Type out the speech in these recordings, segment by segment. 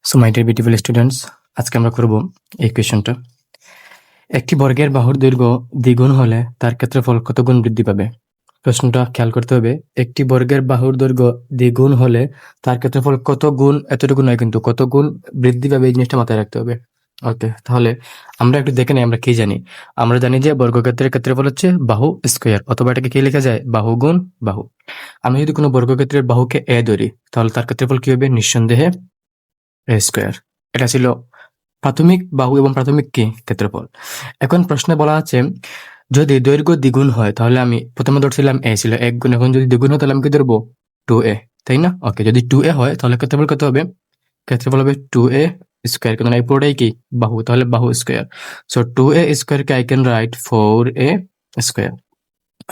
So my dear beautiful students, আজকে আমরা করব এই কোয়েশনটা। একটি বর্গের বাহুর দৈর্ঘ্য দ্বিগুণ হলে তার ক্ষেত্রফল কত গুণ বৃদ্ধি পাবে? প্রশ্নটা খেয়াল করতে হবে। একটি বর্গের বাহুর দৈর্ঘ্য দ্বিগুণ হলে তার ক্ষেত্রফল কত গুণ, এতটুকু নয় কিন্তু, কত গুণ বৃদ্ধি পাবে, এই জিনিসটা মাথায় রাখতে হবে। ওকে, তাহলে আমরা একটু দেখে নিই আমরা কি জানি। আমরা জানি যে বর্গক্ষেত্রের ক্ষেত্রফল হচ্ছে বাহু স্কোয়ার, অথবা এটাকে কি লেখা যায়, বাহু গুণ বাহু। আমি যদি কোনো বর্গক্ষেত্রের বাহুকে এ ধরি, তাহলে তার ক্ষেত্রফল কি হবে? নিঃসন্দেহে এ স্কোয়ার। এটা ছিল প্রাথমিক বাহু এবং প্রাথমিক কি ক্ষেত্রফল। এখন প্রশ্নে বলা আছে যদি দৈর্ঘ্য দ্বিগুণ হয়, তাহলে আমি প্রথমে ধরছিলাম এ ছিল 1 গুণ, এখন যদি দ্বিগুণ হয় তাহলে আমি কি ধরবো? 2a, তাই না? ওকে, যদি 2a হয় তাহলে ক্ষেত্রফল কত হবে? ক্ষেত্রফল হবে 2a স্কোয়ার, কারণ এই পুরোটাই কি বাহু, তাহলে বাহু স্কোয়ার। সো 2a স্কোয়ারকে I can write 4a square.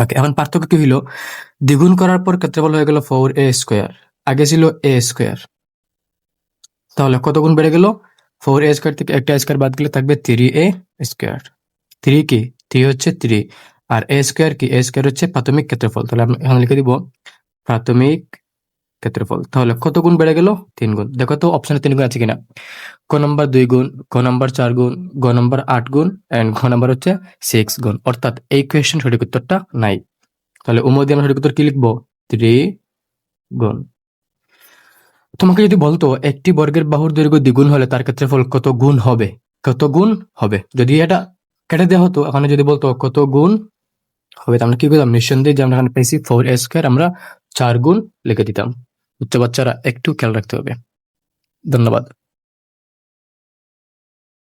Okay, এখন পার্থক্য কি হইলো? দ্বিগুণ করার পর ক্ষেত্রফল হয়ে গেল 4a স্কোয়ার, আগে ছিল a স্কোয়ার, তাহলে কত গুণ বেড়ে গেল? 4a স্কোয়ার থেকে একটা স্কোয়ার বাদ গেলে থাকবে 3a স্কোয়ার। 3 কি? 3 হচ্ছে 3, আর a স্কোয়ার কি? a স্কোয়ার হচ্ছে প্রাথমিক ক্ষেত্রফল, তাহলে আমি এখানে লিখে দিব প্রাথমিক ক্ষেত্রফল। তাহলে কত গুণ বেড়ে গেল? 3 গুণ। দেখো তো অপশনে 3 গুণ আছে কিনা। ক নম্বর 2 গুণ, ক নম্বর 4 গুণ, গ নম্বর 8 গুণ, এন্ড ঘ নম্বর হচ্ছে 6 গুণ। অর্থাৎ এই কোয়েশ্চেন সঠিক উত্তরটা নাই। তাহলে উমর দিয়ে আমরা সঠিক উত্তর কি লিখবো? 3 গুণ। তোমাকে যদি বলতো একটি বর্গের বাহুর দৈর্ঘ্য দ্বিগুণ হলে তার ক্ষেত্রফল কত গুণ হবে, কত গুণ হবে, যদি এটা কেটে দেওয়া হতো, এখানে যদি বলতো কত গুণ হবে, তো আমরা কি করতাম? নিঃসন্দেহে যে আমরা এখানে পেয়েছি 4a স্কোয়ার, আমরা 4 গুণ লিখে দিতাম। বুঝছো বাচ্চারা? একটু খেয়াল রাখতে হবে। ধন্যবাদ।